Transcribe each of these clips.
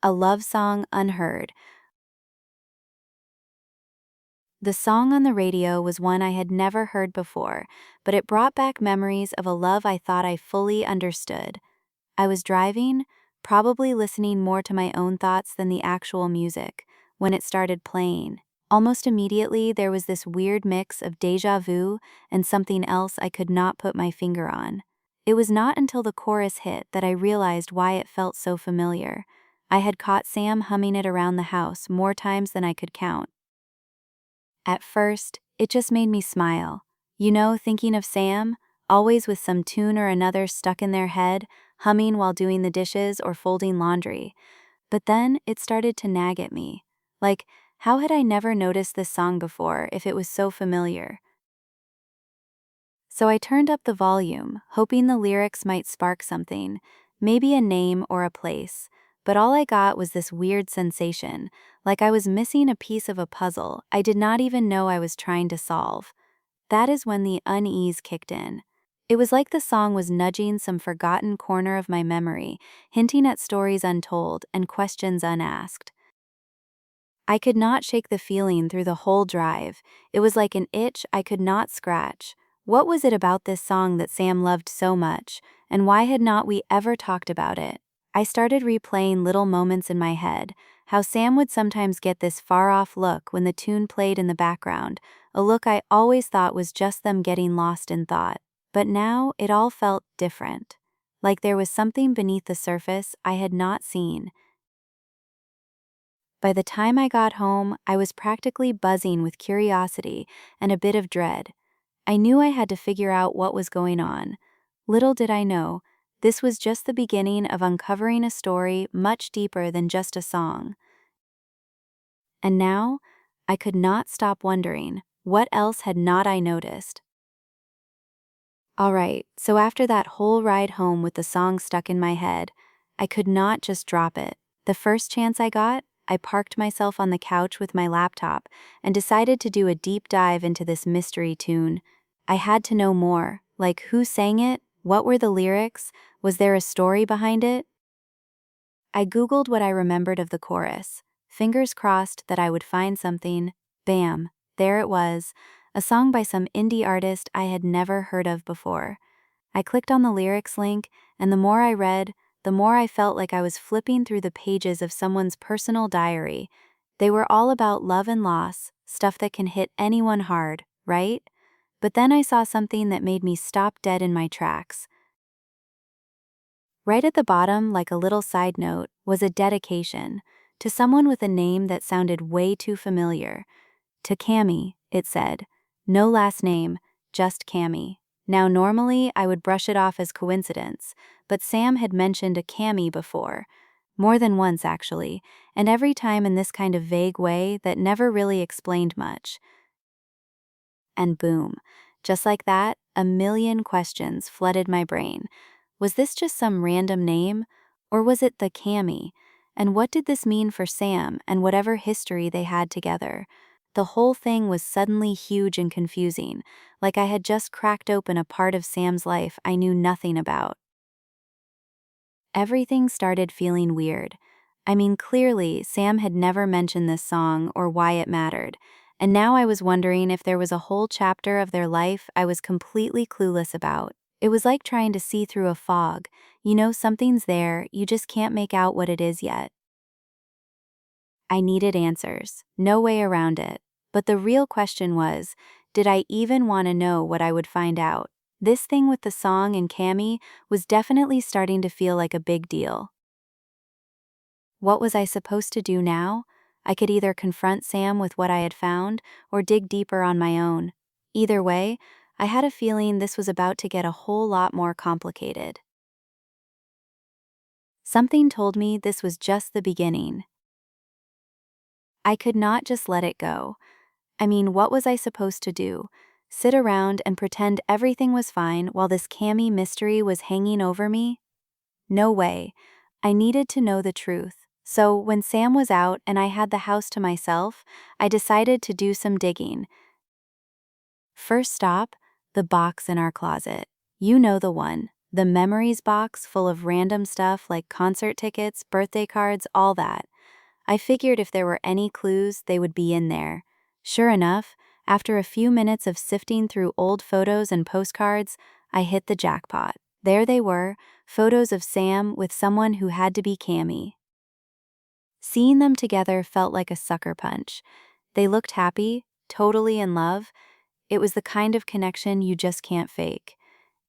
A love song unheard. The song on the radio was one I had never heard before, but it brought back memories of a love I thought I fully understood. I was driving, probably listening more to my own thoughts than the actual music, when it started playing. Almost immediately, there was this weird mix of déjà vu and something else I could not put my finger on. It was not until the chorus hit that I realized why it felt so familiar. I had caught Sam humming it around the house more times than I could count. At first, it just made me smile. You know, thinking of Sam, always with some tune or another stuck in their head, humming while doing the dishes or folding laundry. But then it started to nag at me. Like, how had I never noticed this song before if it was so familiar? So I turned up the volume, hoping the lyrics might spark something, maybe a name or a place, but all I got was this weird sensation, like I was missing a piece of a puzzle I did not even know I was trying to solve. That is when the unease kicked in. It was like the song was nudging some forgotten corner of my memory, hinting at stories untold and questions unasked. I could not shake the feeling through the whole drive. It was like an itch I could not scratch. What was it about this song that Sam loved so much, and why had not we ever talked about it? I started replaying little moments in my head, how Sam would sometimes get this far-off look when the tune played in the background, a look I always thought was just them getting lost in thought. But now it all felt different. Like there was something beneath the surface I had not seen. By the time I got home, I was practically buzzing with curiosity and a bit of dread. I knew I had to figure out what was going on. Little did I know, this was just the beginning of uncovering a story much deeper than just a song. And now, I could not stop wondering, what else had not I noticed? Alright, so after that whole ride home with the song stuck in my head, I could not just drop it. The first chance I got, I parked myself on the couch with my laptop and decided to do a deep dive into this mystery tune. I had to know more, like who sang it, what were the lyrics, was there a story behind it? I googled what I remembered of the chorus, fingers crossed that I would find something. Bam, there it was, a song by some indie artist I had never heard of before. I clicked on the lyrics link, and the more I read, the more I felt like I was flipping through the pages of someone's personal diary. They were all about love and loss, stuff that can hit anyone hard, right? But then I saw something that made me stop dead in my tracks. Right at the bottom, like a little side note, was a dedication to someone with a name that sounded way too familiar. To Cammy, it said. No last name, just Cammy. Now normally I would brush it off as coincidence, but Sam had mentioned a Cammy before. More than once actually, and every time in this kind of vague way that never really explained much. And boom, just like that, a million questions flooded my brain. Was this just some random name? Or was it the Cammy? And what did this mean for Sam and whatever history they had together? The whole thing was suddenly huge and confusing, like I had just cracked open a part of Sam's life I knew nothing about. Everything started feeling weird. I mean, clearly, Sam had never mentioned this song or why it mattered, and now I was wondering if there was a whole chapter of their life I was completely clueless about. It was like trying to see through a fog. You know, something's there, you just can't make out what it is yet. I needed answers, no way around it. But the real question was, did I even want to know what I would find out? This thing with the song and Cammy was definitely starting to feel like a big deal. What was I supposed to do now? I could either confront Sam with what I had found, or dig deeper on my own. Either way, I had a feeling this was about to get a whole lot more complicated. Something told me this was just the beginning. I could not just let it go. I mean, what was I supposed to do? Sit around and pretend everything was fine while this Cammy mystery was hanging over me? No way. I needed to know the truth. So when Sam was out and I had the house to myself, I decided to do some digging. First stop, the box in our closet. You know the one, The memories box full of random stuff like concert tickets, birthday cards, all that. I figured if there were any clues, they would be in there. Sure enough, after a few minutes of sifting through old photos and postcards, I hit the jackpot. There they were, photos of Sam with someone who had to be Cammy. Seeing them together felt like a sucker punch. They looked happy, totally in love. It was the kind of connection you just can't fake.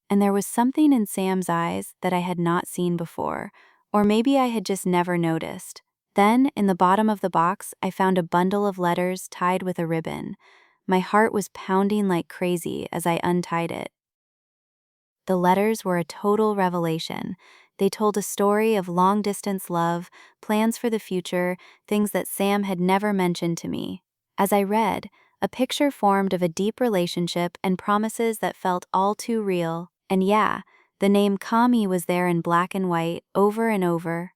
And there was something in Sam's eyes that I had not seen before, or maybe I had just never noticed. Then, in the bottom of the box, I found a bundle of letters tied with a ribbon. My heart was pounding like crazy as I untied it. The letters were a total revelation. They told a story of long-distance love, plans for the future, things that Sam had never mentioned to me. As I read, a picture formed of a deep relationship and promises that felt all too real. And yeah, the name Kami was there in black and white, over and over.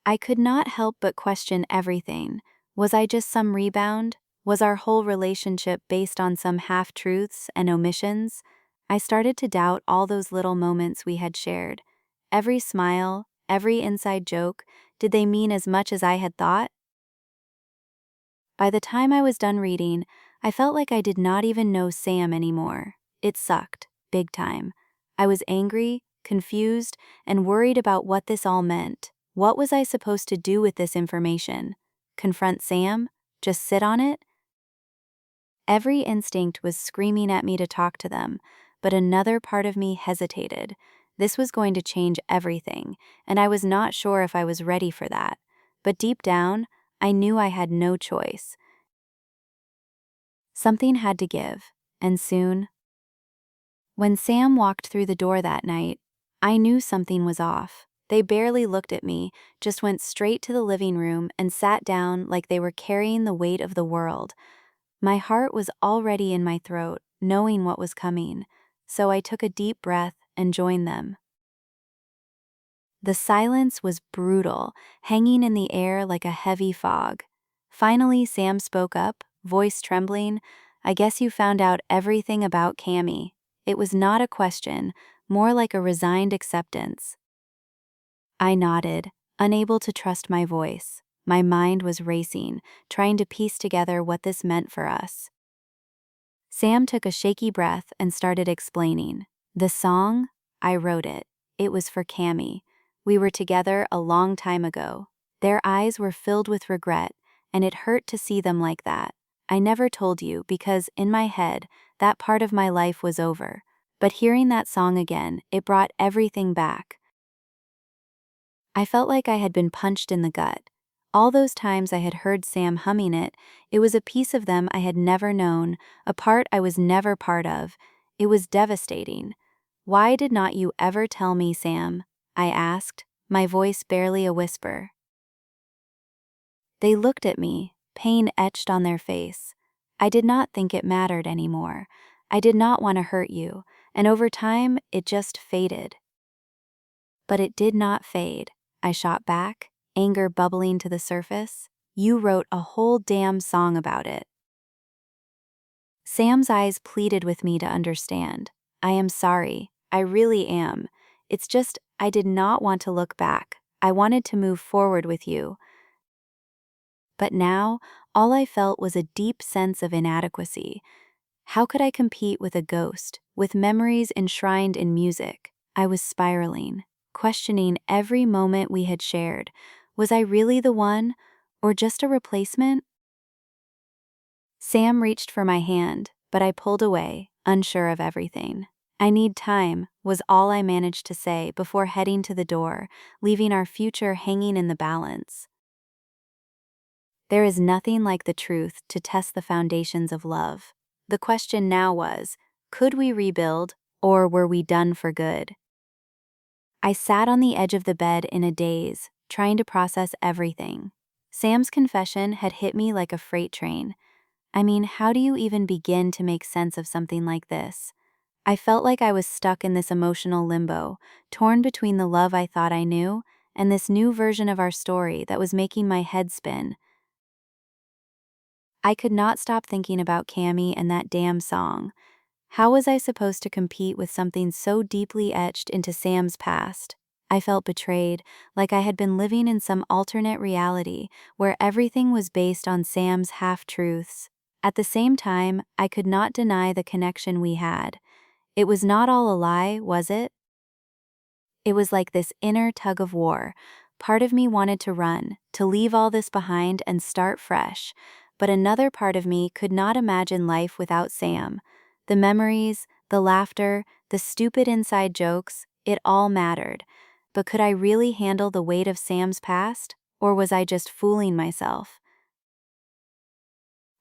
I could not help but question everything. Was I just some rebound? Was our whole relationship based on some half-truths and omissions? I started to doubt all those little moments we had shared. Every smile, every inside joke, did they mean as much as I had thought? By the time I was done reading, I felt like I did not even know Sam anymore. It sucked, big time. I was angry, confused, and worried about what this all meant. What was I supposed to do with this information? Confront Sam? Just sit on it? Every instinct was screaming at me to talk to them, but another part of me hesitated. This was going to change everything, and I was not sure if I was ready for that. But deep down, I knew I had no choice. Something had to give, and soon. When Sam walked through the door that night, I knew something was off. They barely looked at me, just went straight to the living room and sat down like they were carrying the weight of the world. My heart was already in my throat, knowing what was coming, so I took a deep breath and joined them. The silence was brutal, hanging in the air like a heavy fog. Finally, Sam spoke up, voice trembling. "I guess you found out everything about Cammy." It was not a question, more like a resigned acceptance. I nodded, unable to trust my voice. My mind was racing, trying to piece together what this meant for us. Sam took a shaky breath and started explaining. "The song? I wrote it. It was for Cammy. We were together a long time ago." Their eyes were filled with regret, and it hurt to see them like that. I never told you because, in my head, that part of my life was over. But hearing that song again, it brought everything back. I felt like I had been punched in the gut. All those times I had heard Sam humming it, it was a piece of them I had never known, a part I was never part of. It was devastating. "Why did not you ever tell me, Sam?" I asked, my voice barely a whisper. They looked at me, pain etched on their face. I did not think it mattered anymore. I did not want to hurt you, and over time, it just faded. But it did not fade. I shot back, anger bubbling to the surface. "You wrote a whole damn song about it." Sam's eyes pleaded with me to understand. "I am sorry. I really am. It's just, I did not want to look back. I wanted to move forward with you." But now, all I felt was a deep sense of inadequacy. How could I compete with a ghost, with memories enshrined in music? I was spiraling, questioning every moment we had shared. Was I really the one, or just a replacement? Sam reached for my hand, but I pulled away, unsure of everything. "I need time," was all I managed to say before heading to the door, leaving our future hanging in the balance. There is nothing like the truth to test the foundations of love. The question now was, could we rebuild, or were we done for good? I sat on the edge of the bed in a daze, trying to process everything. Sam's confession had hit me like a freight train. I mean, how do you even begin to make sense of something like this? I felt like I was stuck in this emotional limbo, torn between the love I thought I knew and this new version of our story that was making my head spin. I could not stop thinking about Cammy and that damn song. How was I supposed to compete with something so deeply etched into Sam's past? I felt betrayed, like I had been living in some alternate reality where everything was based on Sam's half-truths. At the same time, I could not deny the connection we had. It was not all a lie, was it? It was like this inner tug of war. Part of me wanted to run, to leave all this behind and start fresh, but another part of me could not imagine life without Sam. The memories, the laughter, the stupid inside jokes, it all mattered. But could I really handle the weight of Sam's past? Or was I just fooling myself?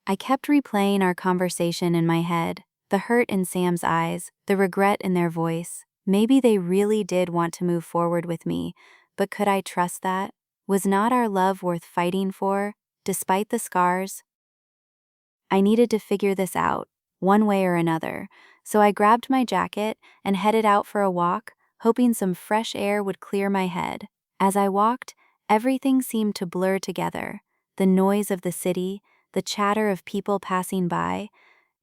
I kept replaying our conversation in my head, the hurt in Sam's eyes, the regret in their voice. Maybe they really did want to move forward with me, but could I trust that? Was not our love worth fighting for, despite the scars? I needed to figure this out, one way or another, so I grabbed my jacket and headed out for a walk, hoping some fresh air would clear my head. As I walked, everything seemed to blur together. The noise of the city, the chatter of people passing by.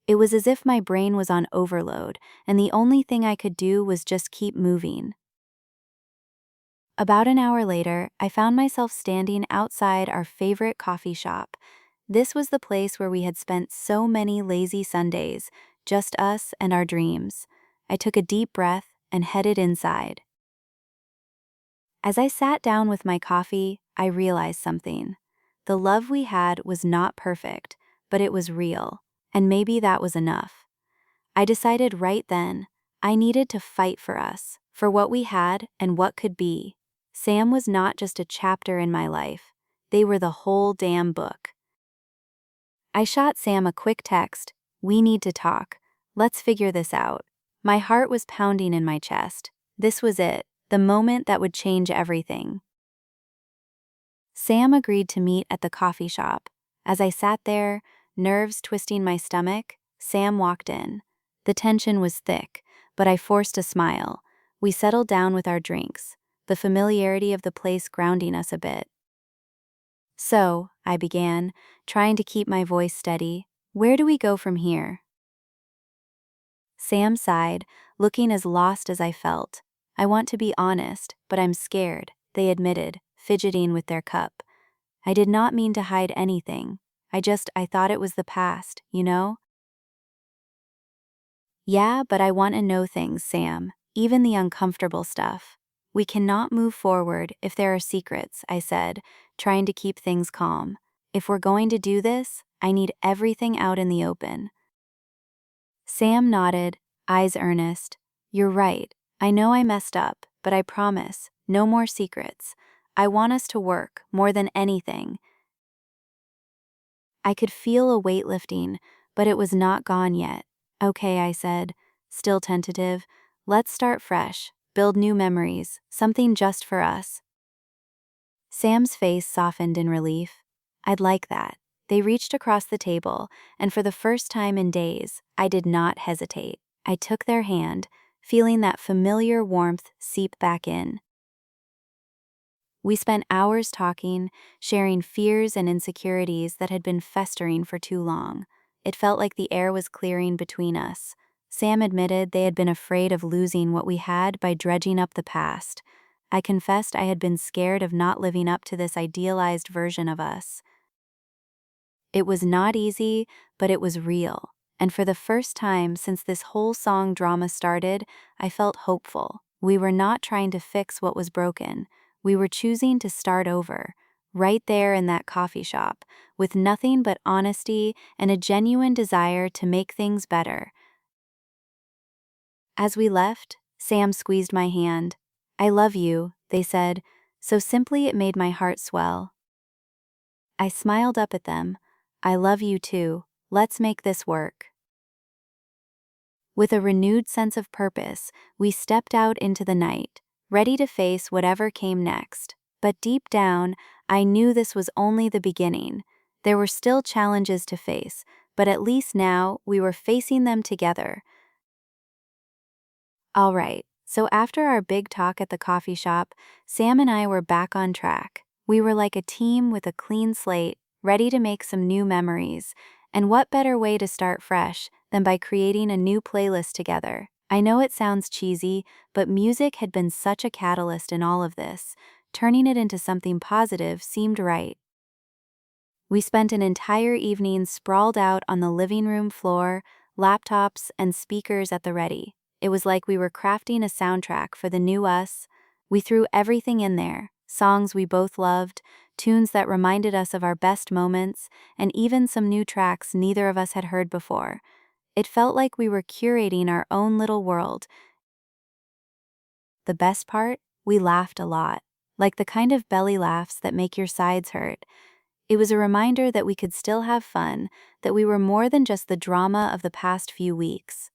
It was as if my brain was on overload, and the only thing I could do was just keep moving. About an hour later, I found myself standing outside our favorite coffee shop. This was the place where we had spent so many lazy Sundays, just us and our dreams. I took a deep breath and headed inside. As I sat down with my coffee, I realized something. The love we had was not perfect, but it was real, and maybe that was enough. I decided right then, I needed to fight for us, for what we had and what could be. Sam was not just a chapter in my life, they were the whole damn book. I shot Sam a quick text, "We need to talk. Let's figure this out." My heart was pounding in my chest. This was it, the moment that would change everything. Sam agreed to meet at the coffee shop. As I sat there, nerves twisting my stomach, Sam walked in. The tension was thick, but I forced a smile. We settled down with our drinks, the familiarity of the place grounding us a bit. "So," I began, trying to keep my voice steady, "where do we go from here?" Sam sighed, looking as lost as I felt. "I want to be honest, but I'm scared," they admitted, fidgeting with their cup. I did not mean to hide anything. I thought it was the past, you know? "Yeah, but I want to know things, Sam, even the uncomfortable stuff. We cannot move forward if there are secrets," I said, trying to keep things calm. "If we're going to do this, I need everything out in the open." Sam nodded, eyes earnest. "You're right. I know I messed up, but I promise, no more secrets. I want us to work, more than anything." I could feel a weight lifting, but it was not gone yet. "Okay," I said, still tentative. "Let's start fresh, build new memories, something just for us." Sam's face softened in relief. "I'd like that." They reached across the table, and for the first time in days, I did not hesitate. I took their hand, feeling that familiar warmth seep back in. We spent hours talking, sharing fears and insecurities that had been festering for too long. It felt like the air was clearing between us. Sam admitted they had been afraid of losing what we had by dredging up the past. I confessed I had been scared of not living up to this idealized version of us. It was not easy, but it was real. And for the first time since this whole song drama started, I felt hopeful. We were not trying to fix what was broken. We were choosing to start over, right there in that coffee shop, with nothing but honesty and a genuine desire to make things better. As we left, Sam squeezed my hand. "I love you," they said, so simply it made my heart swell. I smiled up at them. "I love you too. Let's make this work." With a renewed sense of purpose, we stepped out into the night, ready to face whatever came next. But deep down, I knew this was only the beginning. There were still challenges to face, but at least now we were facing them together. All right, so after our big talk at the coffee shop, Sam and I were back on track. We were like a team with a clean slate, ready to make some new memories. And what better way to start fresh than by creating a new playlist together? I know it sounds cheesy, but music had been such a catalyst in all of this. Turning it into something positive seemed right. We spent an entire evening sprawled out on the living room floor, laptops and speakers at the ready. It was like we were crafting a soundtrack for the new us. We threw everything in there, songs we both loved, tunes that reminded us of our best moments, and even some new tracks neither of us had heard before. It felt like we were curating our own little world. The best part? We laughed a lot, like the kind of belly laughs that make your sides hurt. It was a reminder that we could still have fun, that we were more than just the drama of the past few weeks.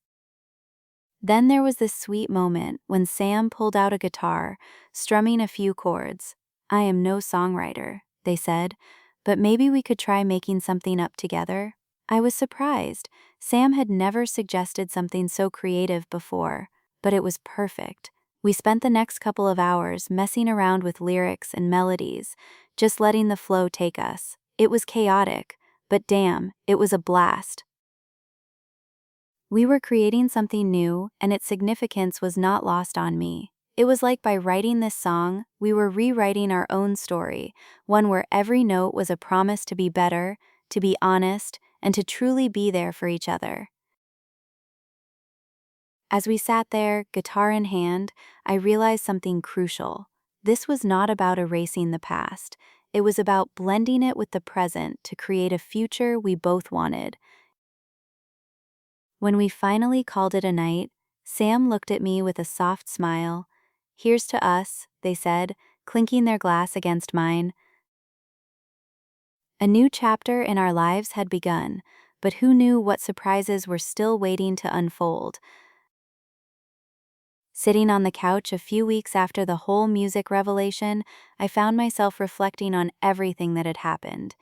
Then there was this sweet moment when Sam pulled out a guitar, strumming a few chords. I am no songwriter, they said, but maybe we could try making something up together. I was surprised. Sam had never suggested something so creative before, but it was perfect. We spent the next couple of hours messing around with lyrics and melodies, just letting the flow take us. It was chaotic, but damn, it was a blast. We were creating something new, and its significance was not lost on me. It was like by writing this song, we were rewriting our own story, one where every note was a promise to be better, to be honest, and to truly be there for each other. As we sat there, guitar in hand, I realized something crucial. This was not about erasing the past. It was about blending it with the present to create a future we both wanted. When we finally called it a night, Sam looked at me with a soft smile. Here's to us, they said, clinking their glass against mine. A new chapter in our lives had begun, but who knew what surprises were still waiting to unfold? Sitting on the couch a few weeks after the whole music revelation, I found myself reflecting on everything that had happened.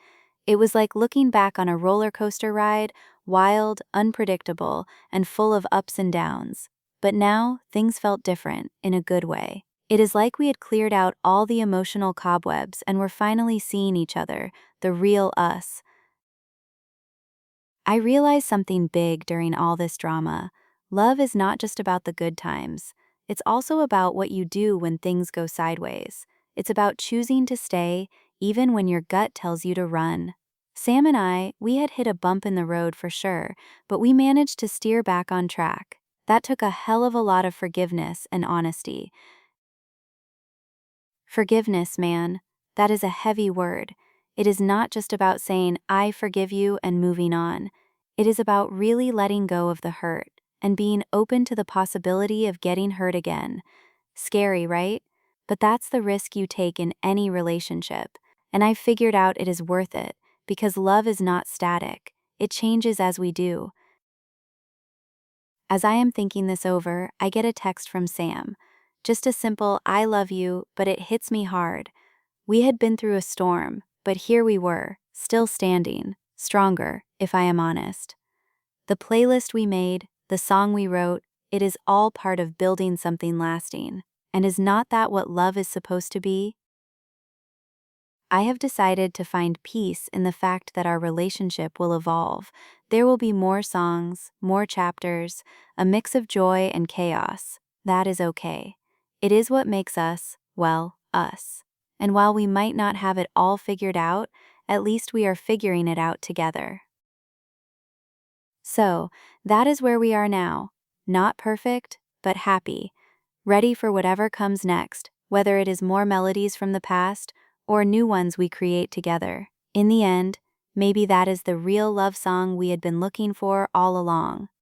It was like looking back on a roller coaster ride, wild, unpredictable, and full of ups and downs. But now, things felt different, in a good way. It is like we had cleared out all the emotional cobwebs and were finally seeing each other, the real us. I realized something big during all this drama. Love is not just about the good times. It's also about what you do when things go sideways. It's about choosing to stay, even when your gut tells you to run. Sam and I, we had hit a bump in the road for sure, but we managed to steer back on track. That took a hell of a lot of forgiveness and honesty. Forgiveness, man, that is a heavy word. It is not just about saying, I forgive you and moving on. It is about really letting go of the hurt and being open to the possibility of getting hurt again. Scary, right? But that's the risk you take in any relationship. And I've figured out it is worth it, because love is not static. It changes as we do. As I am thinking this over, I get a text from Sam. Just a simple, I love you, but it hits me hard. We had been through a storm, but here we were, still standing, stronger, if I am honest. The playlist we made, the song we wrote, it is all part of building something lasting. And is not that what love is supposed to be? I have decided to find peace in the fact that our relationship will evolve. There will be more songs, more chapters, a mix of joy and chaos. That is okay. It is what makes us, well, us. And while we might not have it all figured out, at least we are figuring it out together. So, that is where we are now. Not perfect, but happy. Ready for whatever comes next, whether it is more melodies from the past or new ones we create together. In the end, maybe that is the real love song we had been looking for all along.